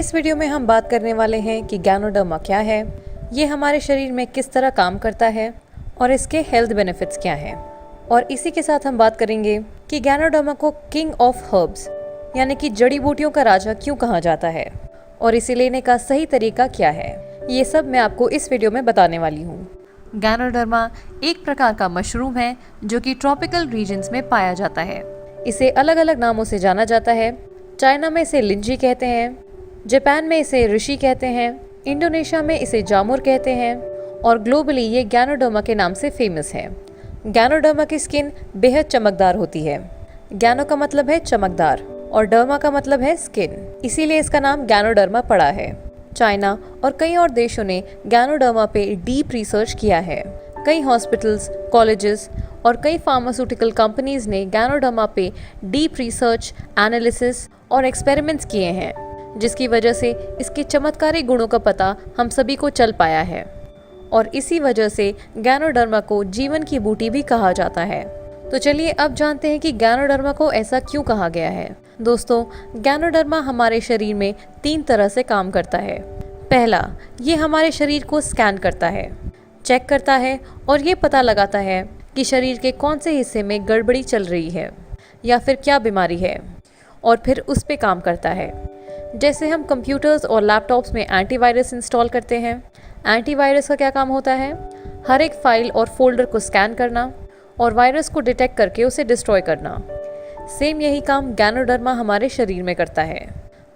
इस वीडियो में हम बात करने वाले हैं कि गैनोडर्मा क्या है, ये हमारे शरीर में किस तरह काम करता है और इसके हेल्थ बेनिफिट्स क्या हैं। और इसी के साथ हम बात करेंगे कि गैनोडर्मा को किंग ऑफ हर्ब्स यानी कि जड़ी बूटियों का राजा क्यों कहा जाता है और इसे लेने का सही तरीका क्या है। ये सब मैं आपको इस वीडियो में बताने वाली हूँ। गैनोडर्मा एक प्रकार का मशरूम है जो कि ट्रॉपिकल रीजन्स में पाया जाता है। इसे अलग अलग नामों से जाना जाता है। चाइना में इसे लिंजी कहते हैं, जापान में इसे ऋषि कहते हैं, इंडोनेशिया में इसे जामुर कहते हैं और ग्लोबली ये गैनोडर्मा के नाम से फेमस है। गैनोडर्मा की स्किन बेहद चमकदार होती है। गैनो का मतलब है चमकदार और डर्मा का मतलब है स्किन, इसीलिए इसका नाम गैनोडर्मा पड़ा है। चाइना और कई और देशों ने गैनोडर्मा पे डीप रिसर्च किया है। कई हॉस्पिटल्स, कॉलेजेस और कई फार्मास्यूटिकल कंपनीज ने गैनोडर्मा पे डीप रिसर्च, एनालिसिस और एक्सपेरिमेंट्स किए हैं, जिसकी वजह से इसके चमत्कारी गुणों का पता हम सभी को चल पाया है और इसी वजह से गैनोडर्मा को जीवन की बूटी भी कहा जाता है। तो चलिए अब जानते हैं कि गैनोडर्मा को ऐसा क्यों कहा गया है। दोस्तों, गैनोडर्मा हमारे शरीर में 3 तरह से काम करता है। पहला, ये हमारे शरीर को स्कैन करता है, चेक करता है और ये पता लगाता है कि शरीर के कौन से हिस्से में गड़बड़ी चल रही है या फिर क्या बीमारी है और फिर उस पे काम करता है। जैसे हम कंप्यूटर्स और लैपटॉप्स में एंटीवायरस इंस्टॉल करते हैं। एंटीवायरस का क्या काम होता है? हर एक फाइल और फोल्डर को स्कैन करना और वायरस को डिटेक्ट करके उसे डिस्ट्रॉय करना। सेम यही काम गैनोडर्मा हमारे शरीर में करता है।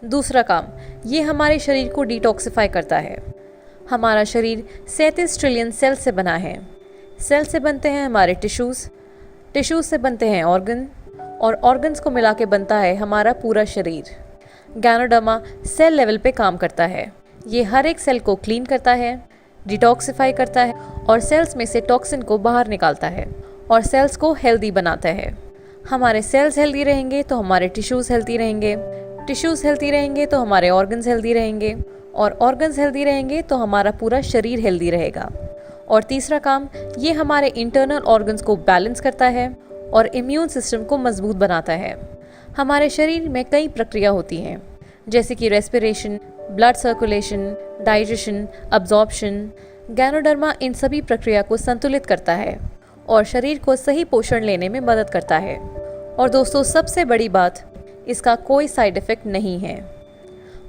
दूसरा काम, ये हमारे शरीर को डिटॉक्सिफाई करता है। हमारा शरीर 37 ट्रिलियन सेल से बना है। सेल से बनते हैं हमारे टिश्यूज से बनते हैं ऑर्गन और ऑर्गन्स को मिला के बनता है हमारा पूरा शरीर। गैनोडर्मा सेल लेवल पे काम करता है। ये हर एक सेल को क्लीन करता है, डिटॉक्सिफाई करता है और सेल्स में से टॉक्सिन को बाहर निकालता है और सेल्स को हेल्दी बनाता है। हमारे सेल्स हेल्दी रहेंगे तो हमारे टिश्यूज हेल्दी रहेंगे, टिश्यूज हेल्दी रहेंगे तो हमारे ऑर्गन्स हेल्दी रहेंगे और ऑर्गन्स हेल्दी रहेंगे तो हमारा पूरा शरीर हेल्दी रहेगा। और तीसरा काम, ये हमारे इंटरनल ऑर्गन्स को बैलेंस करता है और इम्यून सिस्टम को मजबूत बनाता है। हमारे शरीर में कई प्रक्रिया होती हैं, जैसे कि respiration, blood circulation, digestion, absorption. Ganoderma इन सभी प्रक्रिया को संतुलित करता है और शरीर को सही पोषण लेने में मदद करता है। और दोस्तों, सबसे बड़ी बात, इसका कोई साइड इफेक्ट नहीं है।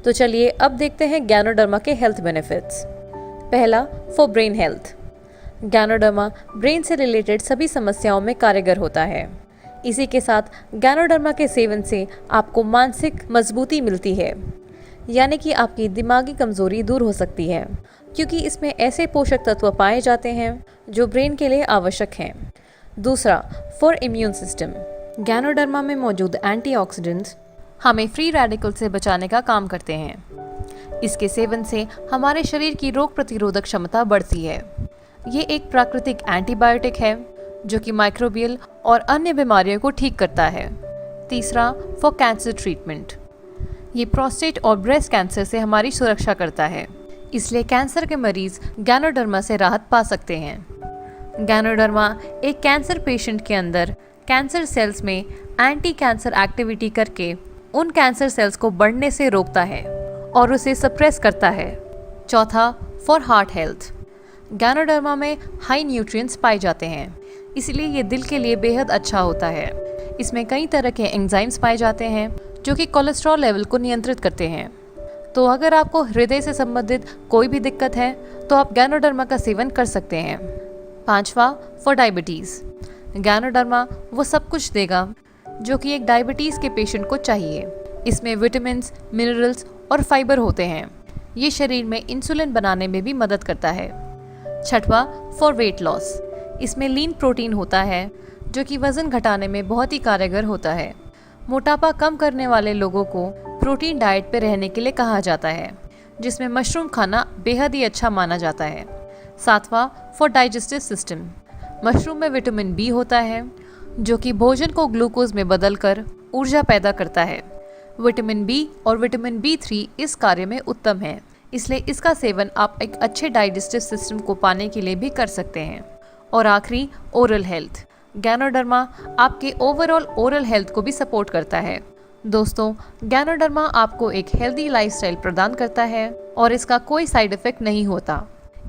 तो चलिए अब देखते हैं गैनोडर्मा के हेल्थ बेनिफिट्स। पहला, for brain health. Ganoderma brain से रिलेटेड सभी समस्याओं में कारगर होता है। इसी के साथ गैनोडर्मा के सेवन से आपको मानसिक मजबूती मिलती है, यानी कि आपकी दिमागी कमजोरी दूर हो सकती है, क्योंकि इसमें ऐसे पोषक तत्व पाए जाते हैं जो ब्रेन के लिए आवश्यक हैं। दूसरा, फॉर इम्यून सिस्टम। गैनोडर्मा में मौजूद एंटीऑक्सीडेंट्स हमें फ्री रेडिकल से बचाने का काम करते हैं। इसके सेवन से हमारे शरीर की रोग प्रतिरोधक क्षमता बढ़ती है। ये एक प्राकृतिक एंटीबायोटिक है जो कि माइक्रोबियल और अन्य बीमारियों को ठीक करता है। तीसरा, फॉर कैंसर ट्रीटमेंट। ये प्रोस्टेट और ब्रेस्ट कैंसर से हमारी सुरक्षा करता है, इसलिए कैंसर के मरीज गैनोडर्मा से राहत पा सकते हैं। गैनोडर्मा एक कैंसर पेशेंट के अंदर कैंसर सेल्स में एंटी कैंसर एक्टिविटी करके उन कैंसर सेल्स को बढ़ने से रोकता है और उसे सप्रेस करता है। चौथा, फॉर हार्ट हेल्थ। गैनोडर्मा में हाई न्यूट्रिएंट्स पाए जाते हैं, इसलिए ये दिल के लिए बेहद अच्छा होता है। इसमें कई तरह के एंजाइम्स पाए जाते हैं जो कि कोलेस्ट्रॉल लेवल को नियंत्रित करते हैं। तो अगर आपको हृदय से संबंधित कोई भी दिक्कत है तो आप गैनोडर्मा का सेवन कर सकते हैं। पांचवा, फॉर डायबिटीज़। गैनोडर्मा वो सब कुछ देगा जो कि एक डायबिटीज़ के पेशेंट को चाहिए। इसमें विटामिन्स, मिनरल्स और फाइबर होते हैं। ये शरीर में इंसुलिन बनाने में भी मदद करता है। छठवा, फॉर वेट लॉस। इसमें लीन प्रोटीन होता है जो कि वज़न घटाने में बहुत ही कारगर होता है। मोटापा कम करने वाले लोगों को प्रोटीन डाइट पे रहने के लिए कहा जाता है, जिसमें मशरूम खाना बेहद ही अच्छा माना जाता है। सातवां, फॉर डाइजेस्टिव सिस्टम। मशरूम में विटामिन बी होता है जो कि भोजन को ग्लूकोज में बदलकर ऊर्जा पैदा करता है। विटामिन बी और विटामिन बी3 इस कार्य में उत्तम है, इसलिए इसका सेवन आप एक अच्छे डाइजेस्टिव सिस्टम को पाने के लिए भी कर सकते हैं। और आखिरी, ओरल हेल्थ। गैनोडर्मा आपके ओवरऑल ओरल हेल्थ को भी सपोर्ट करता है। दोस्तों, गैनोडर्मा आपको एक हेल्दी लाइफस्टाइल प्रदान करता है और इसका कोई साइड इफेक्ट नहीं होता,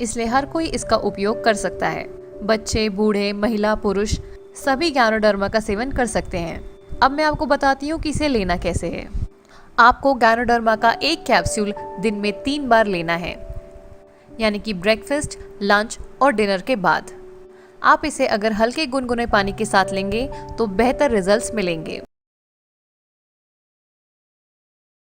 इसलिए हर कोई इसका उपयोग कर सकता है। बच्चे, बूढ़े, महिला, पुरुष सभी गैनोडर्मा का सेवन कर सकते हैं। अब मैं आपको बताती हूँ कि इसे लेना कैसे है। आपको गैनोडर्मा का एक कैप्सूल दिन में 3 बार लेना है, यानी कि ब्रेकफास्ट, लंच और डिनर के बाद। आप इसे अगर हल्के गुनगुने पानी के साथ लेंगे तो बेहतर रिजल्ट्स मिलेंगे।